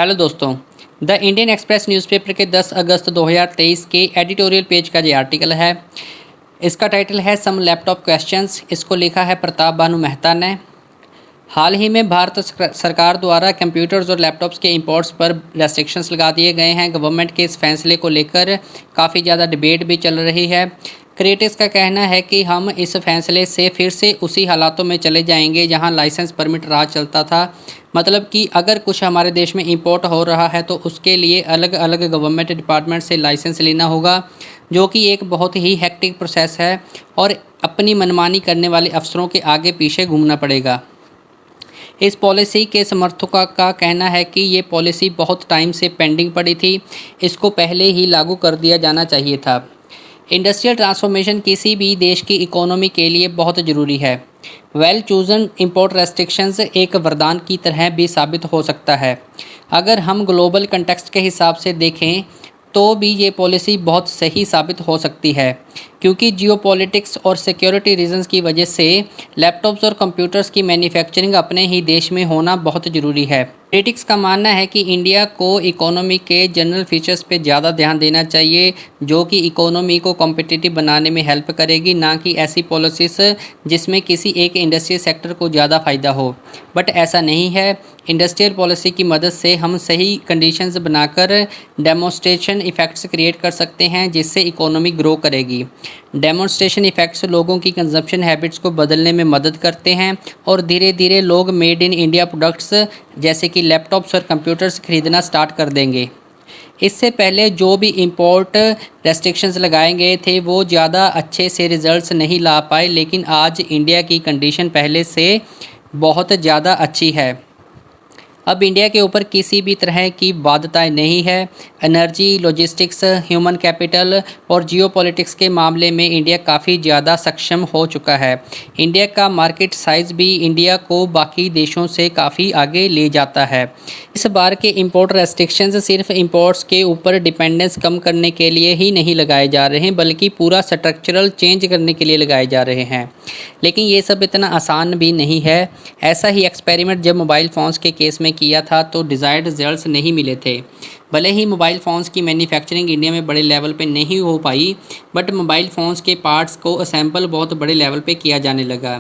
Hello दोस्तों, the Indian express newspaper के 10 अगस्त 2023 के एडिटोरियल पेज का ये आर्टिकल है। इसका टाइटल है सम लैपटॉप क्वेश्चंस। इसको लिखा है प्रताप भानु मेहता ने। हाल ही में भारत सरकार द्वारा कंप्यूटर्स और लैपटॉप्स के इंपोर्ट्स पर रेस्ट्रिक्शंस लगा दिए गए हैं। गवर्नमेंट के इस फैसले को लेकर काफ़ी ज़्यादा डिबेट भी चल रही है। क्रिटिक्स का कहना है कि हम इस फैसले से फिर से उसी हालातों में चले जाएंगे जहां लाइसेंस परमिट राज चलता था। मतलब कि अगर कुछ हमारे देश में इंपोर्ट हो रहा है तो उसके लिए अलग अलग गवर्नमेंट डिपार्टमेंट से लाइसेंस लेना होगा, जो कि एक बहुत ही हेक्टिक प्रोसेस है और अपनी मनमानी करने वाले अफसरों के आगे पीछे घूमना पड़ेगा। इस पॉलिसी के समर्थकों का कहना है कि ये पॉलिसी बहुत टाइम से पेंडिंग पड़ी थी, इसको पहले ही लागू कर दिया जाना चाहिए था। इंडस्ट्रियल ट्रांसफॉर्मेशन किसी भी देश की इकोनॉमी के लिए बहुत ज़रूरी है। वेल चूजन इंपोर्ट रेस्ट्रिक्शंस एक वरदान की तरह भी साबित हो सकता है। अगर हम ग्लोबल कंटेक्स्ट के हिसाब से देखें तो भी ये पॉलिसी बहुत सही साबित हो सकती है, क्योंकि जियोपॉलिटिक्स और सिक्योरिटी रीजंस की वजह से लैपटॉप्स और कंप्यूटर्स की मैन्युफैक्चरिंग अपने ही देश में होना बहुत ज़रूरी है। क्रिटिक्स का मानना है कि इंडिया को इकोनॉमी के जनरल फीचर्स पे ज़्यादा ध्यान देना चाहिए, जो कि इकोनॉमी को कॉम्पिटिटिव बनाने में हेल्प करेगी, ना कि ऐसी पॉलिसीज जिसमें किसी एक इंडस्ट्रियल सेक्टर को ज़्यादा फ़ायदा हो। बट ऐसा नहीं है। इंडस्ट्रियल पॉलिसी की मदद से हम सही कंडीशंस बनाकर डेमोन्स्ट्रेशन इफ़ेक्ट्स क्रिएट कर सकते हैं, जिससे इकोनॉमी ग्रो करेगी। डेमोन्स्ट्रेशन इफ़ेक्ट्स लोगों की कंजप्शन हैबिट्स को बदलने में मदद करते हैं और धीरे धीरे लोग मेड इन इंडिया प्रोडक्ट्स जैसे कि लैपटॉप्स और कंप्यूटर्स खरीदना स्टार्ट कर देंगे। इससे पहले जो भी इंपोर्ट रेस्ट्रिक्शंस लगाए गए थे वो ज़्यादा अच्छे से रिजल्ट्स नहीं ला पाए, लेकिन आज इंडिया की कंडीशन पहले से बहुत ज़्यादा अच्छी है। अब इंडिया के ऊपर किसी भी तरह की बाध्यताएं नहीं है। एनर्जी, लॉजिस्टिक्स, ह्यूमन कैपिटल और जियोपॉलिटिक्स के मामले में इंडिया काफ़ी ज़्यादा सक्षम हो चुका है। इंडिया का मार्केट साइज़ भी इंडिया को बाकी देशों से काफ़ी आगे ले जाता है। इस बार के इंपोर्ट रेस्ट्रिक्शंस सिर्फ इंपोर्ट्स के ऊपर डिपेंडेंस कम करने के लिए ही नहीं लगाए जा रहे हैं, बल्कि पूरा स्ट्रक्चरल चेंज करने के लिए लगाए जा रहे हैं। लेकिन ये सब इतना आसान भी नहीं है। ऐसा ही एक्सपेरिमेंट जब मोबाइल फ़ोन्स के केस में किया था तो डिज़ायर्ड रिजल्ट्स नहीं मिले थे। भले ही मोबाइल फ़ोन्स की मैन्युफैक्चरिंग इंडिया में बड़े लेवल पे नहीं हो पाई, बट मोबाइल फ़ोन्स के पार्ट्स को असेंबल बहुत बड़े लेवल पे किया जाने लगा।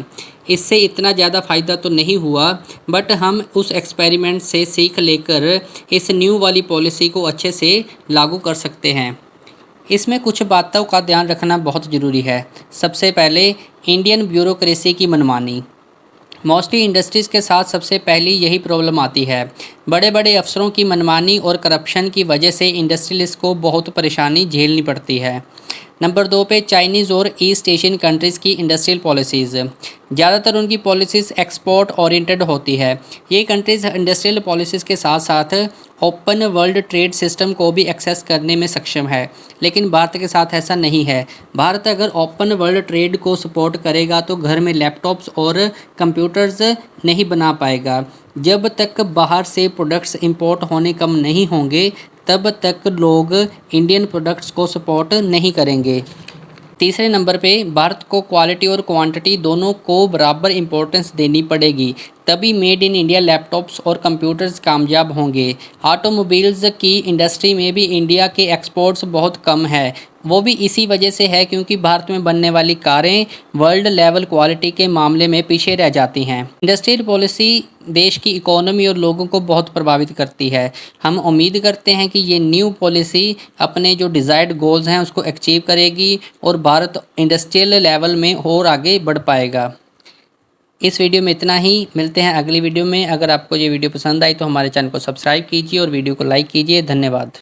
इससे इतना ज़्यादा फ़ायदा तो नहीं हुआ, बट हम उस एक्सपेरिमेंट से सीख लेकर इस न्यू वाली पॉलिसी को अच्छे से लागू कर सकते हैं। इसमें कुछ बातों का ध्यान रखना बहुत ज़रूरी है। सबसे पहले इंडियन ब्यूरोक्रेसी की मनमानी। मोस्टली इंडस्ट्रीज़ के साथ सबसे पहली यही प्रॉब्लम आती है। बड़े बड़े अफसरों की मनमानी और करप्शन की वजह से इंडस्ट्रियलिस्ट को बहुत परेशानी झेलनी पड़ती है। नंबर 2 पे चाइनीज़ और ईस्ट एशियन कंट्रीज़ की इंडस्ट्रियल पॉलिसीज़। ज़्यादातर उनकी पॉलिसीज़ एक्सपोर्ट ओरिएंटेड होती है। ये कंट्रीज़ इंडस्ट्रियल पॉलिसीज़ के साथ साथ ओपन वर्ल्ड ट्रेड सिस्टम को भी एक्सेस करने में सक्षम है, लेकिन भारत के साथ ऐसा नहीं है। भारत अगर ओपन वर्ल्ड ट्रेड को सपोर्ट करेगा तो घर में लैपटॉप्स और कंप्यूटर्स नहीं बना पाएगा। जब तक बाहर से प्रोडक्ट्स इंपोर्ट होने कम नहीं होंगे तब तक लोग इंडियन प्रोडक्ट्स को सपोर्ट नहीं करेंगे। तीसरे नंबर पे भारत को क्वालिटी और क्वांटिटी दोनों को बराबर इंपॉर्टेंस देनी पड़ेगी, तभी मेड इन इंडिया लैपटॉप्स और कंप्यूटर्स कामयाब होंगे। ऑटोमोबाइल्स की इंडस्ट्री में भी इंडिया के एक्सपोर्ट्स बहुत कम है। वो भी इसी वजह से है क्योंकि भारत में बनने वाली कारें वर्ल्ड लेवल क्वालिटी के मामले में पीछे रह जाती हैं। इंडस्ट्रियल पॉलिसी देश की इकोनॉमी और लोगों को बहुत प्रभावित करती है। हम उम्मीद करते हैं कि ये न्यू पॉलिसी अपने जो डिज़ायर्ड गोल्स हैं उसको अचीव करेगी और भारत इंडस्ट्रियल लेवल में और आगे बढ़ पाएगा। इस वीडियो में इतना ही। मिलते हैं अगली वीडियो में। अगर आपको ये वीडियो पसंद आई तो हमारे चैनल को सब्सक्राइब कीजिए और वीडियो को लाइक कीजिए। धन्यवाद।